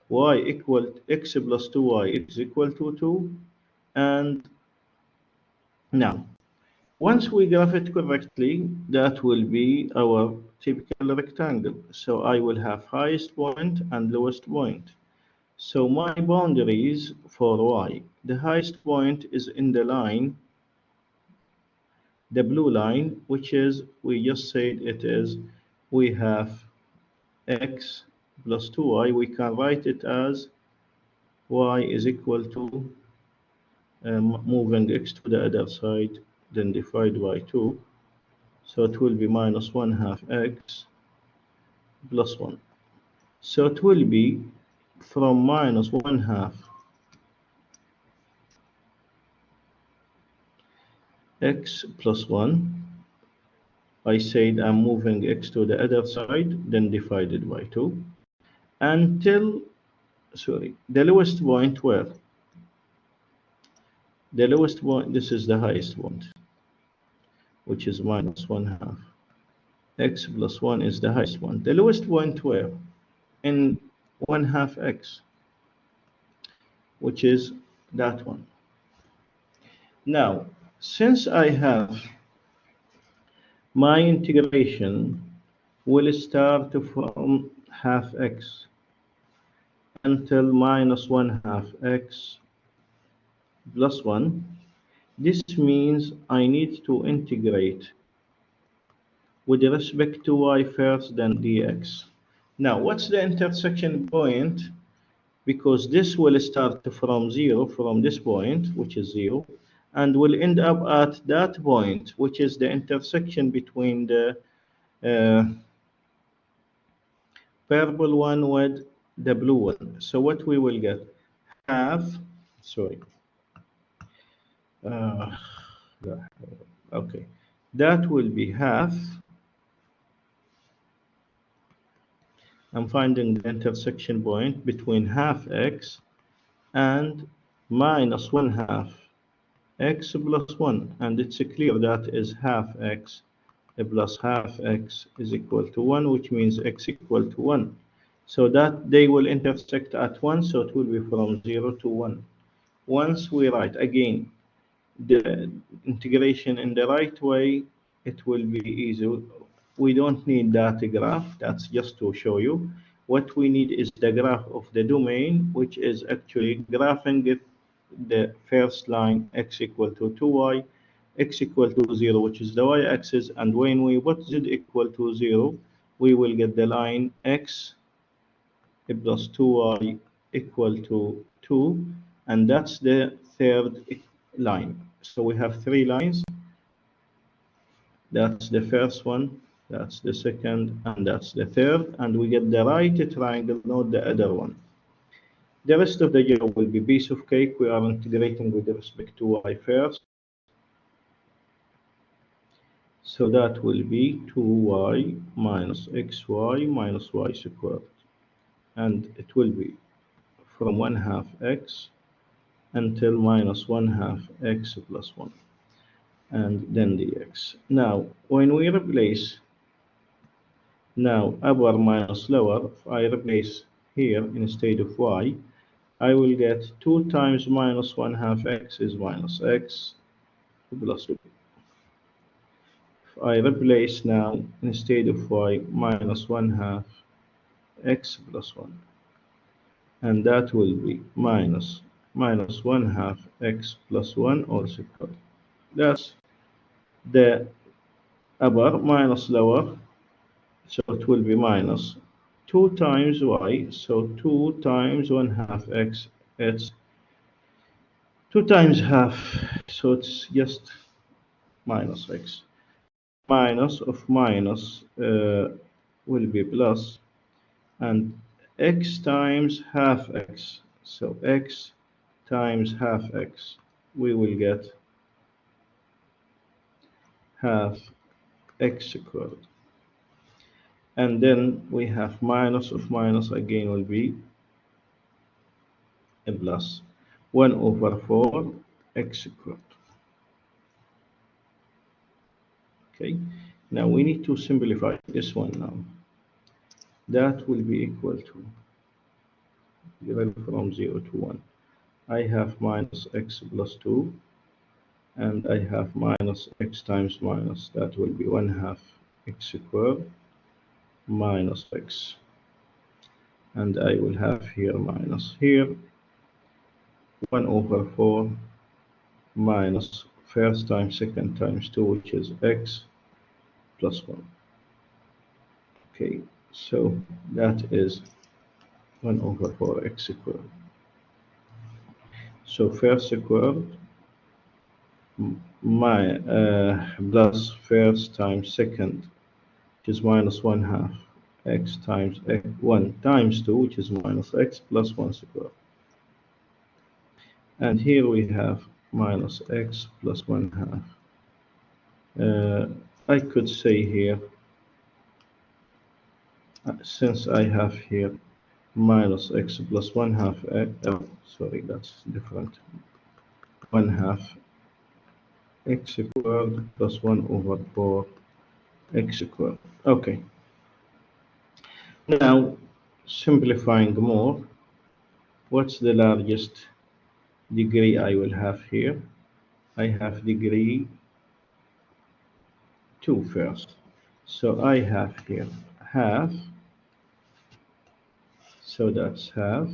Y equal x plus 2y is equal to 2. And now, once we graph it correctly, that will be our typical rectangle. So I will have highest point and lowest point. So my boundaries for y, the highest point is in the line, the blue line, which is, we just said it is, we have x plus 2y. We can write it as y is equal to, moving x to the other side, then divide by 2. So it will be minus 1/2 x plus 1. So it will be from minus 1/2 x plus 1. I said I'm moving x to the other side, then divided by 2. Until, sorry, the lowest point where? The lowest point, this is the highest point, which is minus 1/2. X plus 1 is the highest one. The lowest point where? In 1 half x, which is that one. Now, since I have my integration will start from half x until minus 1 half x plus 1, this means I need to integrate with respect to y first, then dx. Now, what's the intersection point? Because this will start from 0, from this point, which is 0, and will end up at that point, which is the intersection between the purple one with the blue one. So what we will get? Half, sorry. Okay, that will be half. I'm finding the intersection point between half x and minus 1 half x plus 1, and it's clear that is half x plus half x is equal to 1, which means x equal to 1. So that they will intersect at 1, so it will be from 0 to 1. Once we write again the integration in the right way, it will be easy. We don't need that graph, that's just to show you. What we need is the graph of the domain, which is actually graphing it, the first line x equal to 2y, x equal to 0, which is the y-axis, and when we put z equal to 0, we will get the line x plus 2y equal to 2, and that's the third line. So we have 3 lines. That's the first one, that's the second, and that's the third, and we get the right triangle, not the other one. The rest of the job will be piece of cake. We are integrating with respect to y first. So that will be 2y minus xy minus y squared. And it will be from 1 half x until minus 1 half x plus 1. And then dx. Now, when we replace now upper minus lower, if I replace here instead of y, I will get 2 times minus 1 half x is minus x plus 2. If I replace now instead of y minus 1 half x plus 1, and that will be minus 1 half x plus 1 all squared. That's the upper minus lower, so it will be minus 2 times y, so 2 times 1 half x, it's 2 times half, so it's just minus x. Minus of minus will be plus, and x times half x, so x times half x, we will get half x squared. And then we have minus of minus again will be a plus 1 over 4 x squared. Okay, now we need to simplify this one now. That will be equal to, from 0 to 1. I have minus x plus 2, and I have minus x times minus, that will be 1 half x squared minus x. And I will have here minus here 1 over 4 minus first times second times 2, which is x plus 1. Okay, so that is 1 over 4 x squared. So first squared plus first times second, which is minus 1 half x times x, 1 times 2, which is minus x plus 1 squared. And here we have minus x plus 1 half. I could say here, since I have here minus x plus 1 half x, sorry, that's different, 1 half x squared plus 1 over 4 x squared. Okay. Now, simplifying more, what's the largest degree I will have here? I have degree 2 first. So I have here half, so that's half,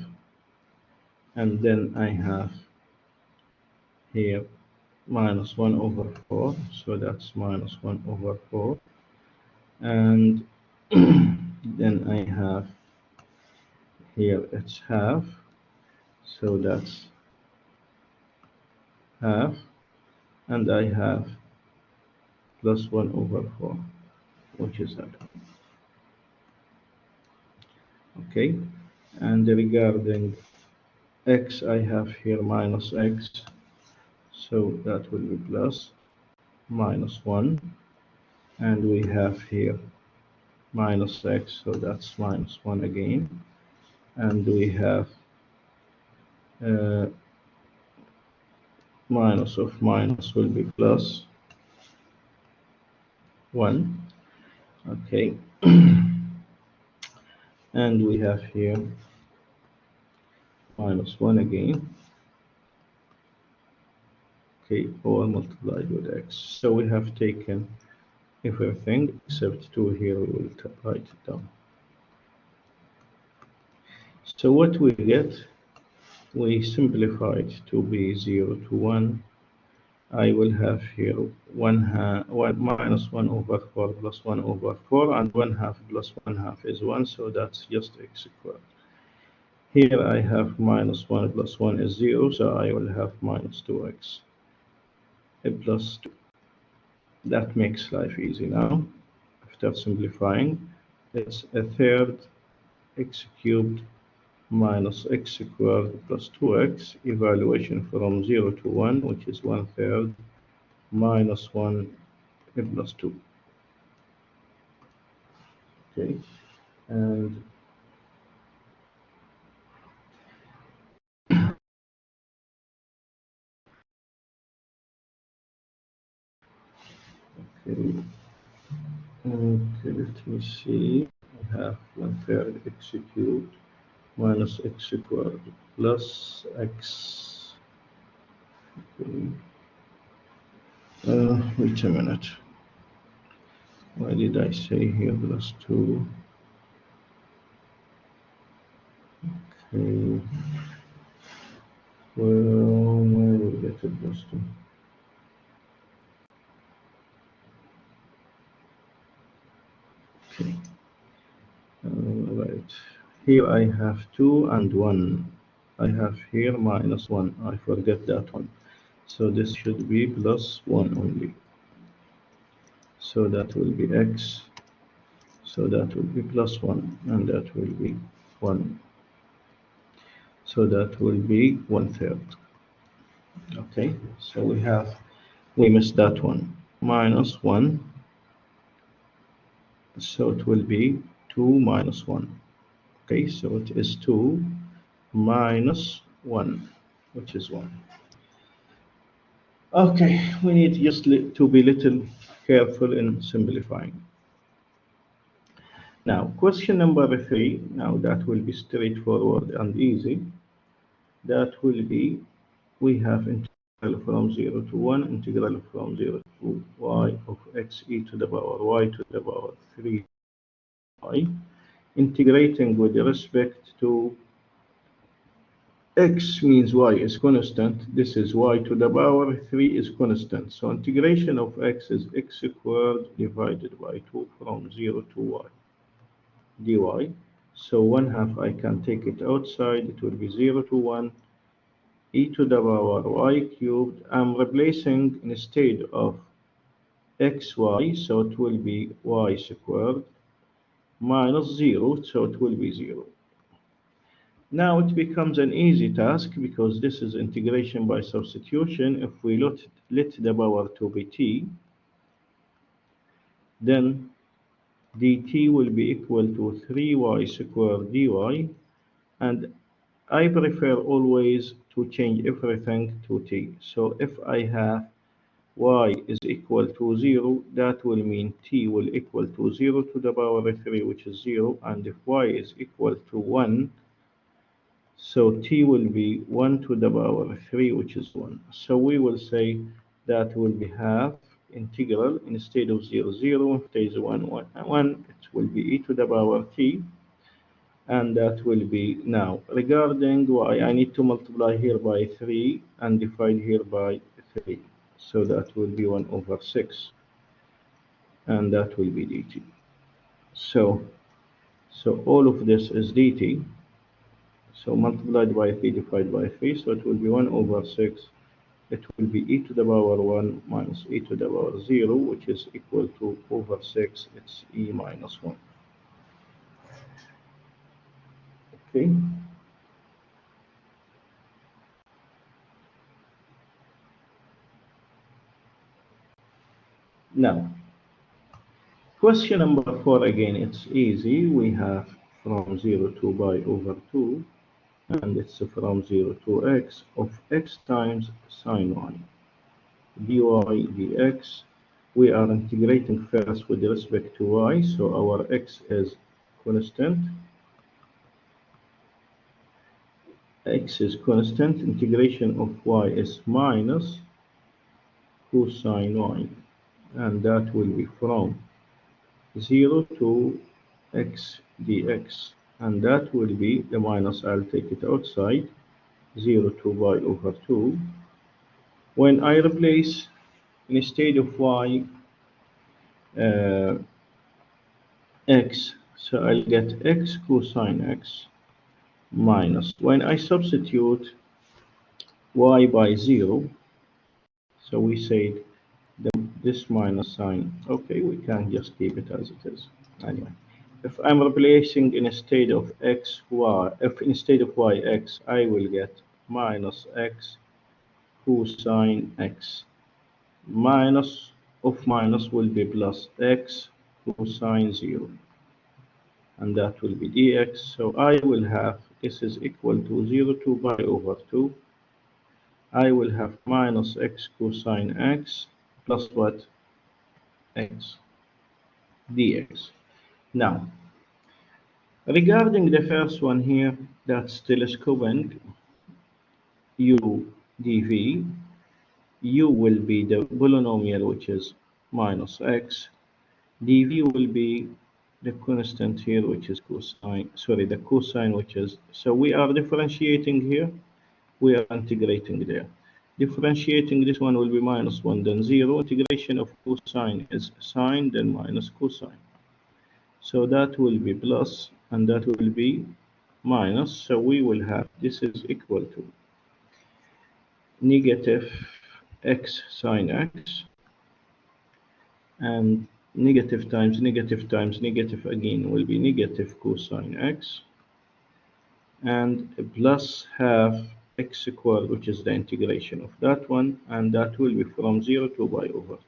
and then I have here minus 1 over 4, so that's minus 1 over 4, and then I have here it's half, so that's half, and I have plus 1 over 4, which is that. Okay, and regarding x, I have here minus x, so that will be plus minus 1, and we have here minus x, so that's minus 1 again, and we have uh, minus of minus will be plus 1. Okay, and we have here minus 1 again. Okay, all multiplied with x. So we have taken everything except 2 here. We will write it down. So what we get, we simplified to be 0 to 1. I will have here 1 minus 1 over 4 plus 1 over 4, and 1 half plus 1 half is 1, so that's just x squared. Here I have minus 1 plus 1 is 0, so I will have minus 2x plus 2. That makes life easy now. After simplifying, it's a third x cubed minus x squared plus 2x, evaluation from 0 to 1, which is 1/3, minus 1 plus 2. Okay, and okay, let me see. I have 1/3 x cubed minus x squared plus x. Okay. Wait a minute. Why did I say here plus 2? Okay. Well, where will get it plus 2? Okay. Right. Here I have 2 and 1. I have here minus 1. I forget that one. So this should be plus 1 only. So that will be x. So that will be plus 1. And that will be 1. So that will be 1/3. Okay. So we missed that one. Minus 1. So it will be 2 minus 1. Okay. So it is 2 minus 1, which is 1. Okay, we need just to be little careful in simplifying. Now, question number 3, now that will be straightforward and easy. That will be, we have integral from 0 to 1, integral from 0 to y of x e to the power y to the power 3y, integrating with respect to x means y is constant. This is y to the power 3 is constant. So integration of x is x squared divided by 2 from 0 to y dy. So 1/2 I can take it outside. It will be 0 to 1 e to the power y cubed. I'm replacing instead of xy, so it will be y squared minus 0, so it will be 0. Now it becomes an easy task because this is integration by substitution. If we let the power to be t, then dt will be equal to 3y squared dy, and I prefer always to change everything to t. So if I have y is equal to 0, that will mean t will equal to 0 to the power 3, which is 0, and if y is equal to 1, so t will be 1 to the power 3, which is 1. So we will say that will be half integral instead of 0, 0, if there is 1, 1, 1, it will be e to the power t, and that will be now. Regarding y, I need to multiply here by 3 and divide here by 3. So that will be 1 over 6, and that will be dt. So all of this is dt. So multiplied by 3 divided by 3, so it will be 1 over 6. It will be e to the power 1 minus e to the power 0, which is equal to over 6, it's e minus 1. Okay. Now, question number 4, again, it's easy. We have from 0 to pi over 2, and it's from 0 to x of x times sine y. dy dx. We are integrating first with respect to y, so our x is constant. X is constant. Integration of y is minus cosine y, and that will be from 0 to x dx, and that will be the minus. I'll take it outside. 0 to pi over 2. When I replace instead of y x, so I'll get x cosine x minus, when I substitute y by 0, so we said this minus sign, okay, we can just keep it as it is. Anyway, if I'm replacing instead of x y, if instead of y x, I will get minus x cosine x. Minus of minus will be plus x cosine 0, and that will be dx. So I will have, this is equal to 0 to pi over 2. I will have minus x cosine x plus what? X dx. Now, regarding the first one here, that's telescoping u dv, u will be the polynomial, which is minus x. dv will be the constant here, which is cosine, sorry, the cosine, which is, so we are differentiating here, we are integrating there. Differentiating this one will be minus 1, then 0. Integration of cosine is sine, then minus cosine. So that will be plus, and that will be minus. So we will have, this is equal to negative x sine x, and negative times negative times negative again will be negative cosine x, and plus half x squared, which is the integration of that one, and that will be from 0 to pi over 2.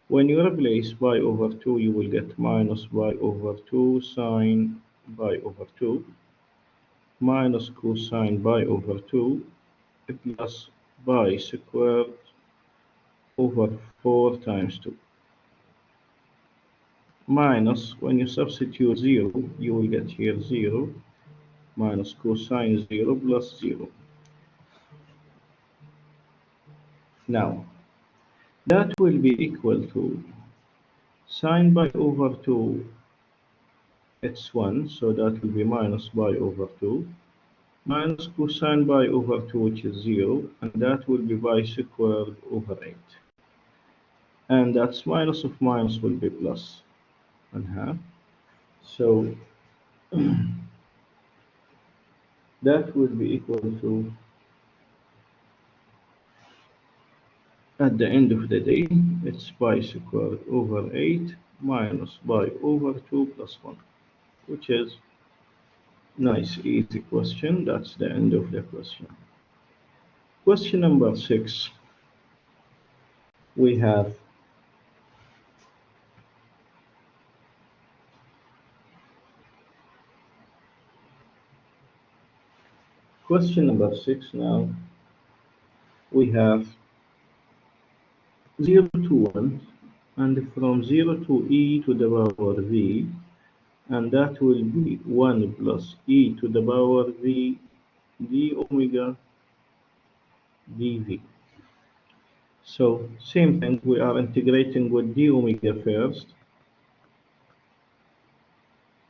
When you replace pi over 2, you will get minus pi over 2 sine pi over 2 minus cosine pi over 2 plus pi squared over 4 times 2. Minus, when you substitute 0, you will get here 0 minus cosine 0 plus 0. Now, that will be equal to sine pi over 2, it's 1, so that will be minus pi over 2, minus cosine pi over 2, which is 0, and that will be pi squared over 8. And that's minus of minus will be plus 1/2. So that will be equal to, at the end of the day, it's pi squared over 8 minus pi over 2 plus 1, which is nice, easy question. That's the end of the question. Question number 6, we have question number 6 now. We have 0 to 1, and from 0 to e to the power v, and that will be 1 plus e to the power v d omega dv. So same thing, we are integrating with d omega first.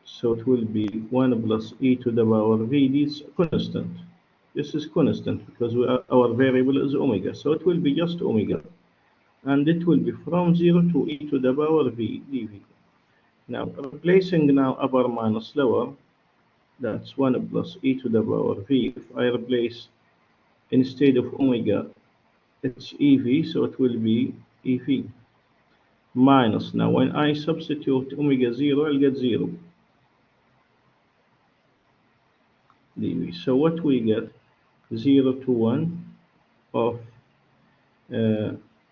So it will be 1 plus e to the power v. This constant. This is constant because our variable is omega. So it will be just omega. And it will be from 0 to e to the power v dv. Now replacing now upper minus lower, that's 1 plus e to the power v. If I replace instead of omega, it's ev, so it will be ev minus. Now when I substitute omega 0, I'll get 0 dv. So what we get, 0 to 1 of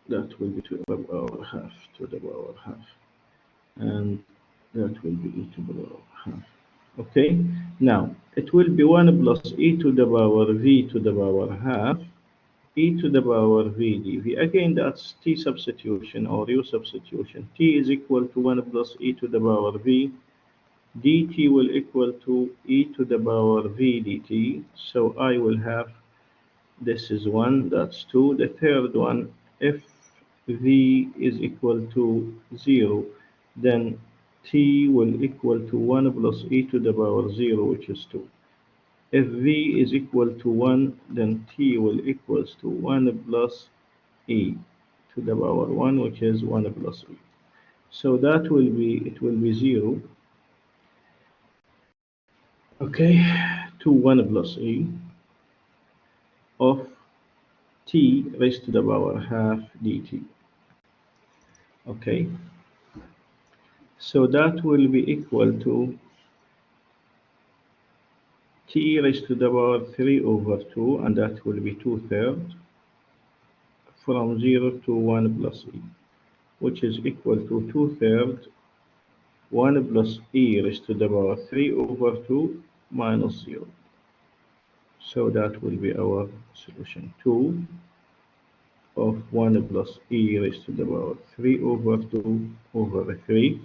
that will be to the power half, and that will be e to the power half. Okay, now it will be 1 plus e to the power v to the power half, e to the power v dv. Again, that's t substitution or u substitution. T is equal to 1 plus e to the power v. dt will equal to e to the power v dt. So I will have, this is 1, that's 2. The third one, if v is equal to 0, then t will equal to 1 plus e to the power 0, which is 2. If v is equal to 1, then t will equals to 1 plus e to the power 1, which is 1 plus e. So that will be, it will be 0, okay, to 1 plus e of t raised to the power half dt. Okay, so that will be equal to t raised to the power 3 over 2, and that will be 2/3 from 0 to 1 plus e, which is equal to 2/3 1 plus e raised to the power 3 over 2 minus 0. So that will be our solution. 2 of 1 plus e raised to the power 3 over 2 over 3.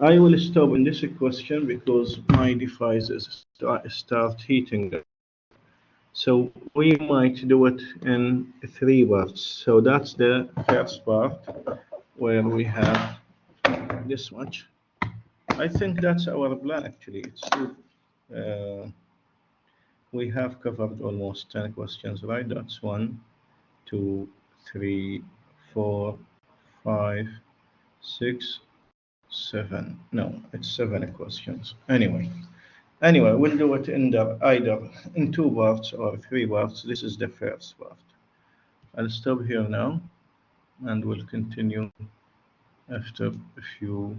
I will stop in this question because my device is start heating up. So we might do it in 3 parts. So that's the first part where we have this much. I think that's our plan actually. It's we have covered almost 10 questions, right? That's 1, 2, 3, 4, 5, 6, 7. No, it's 7 questions. Anyway, we'll do it in either in 2 parts or 3 parts. This is the first part. I'll stop here now and we'll continue after a few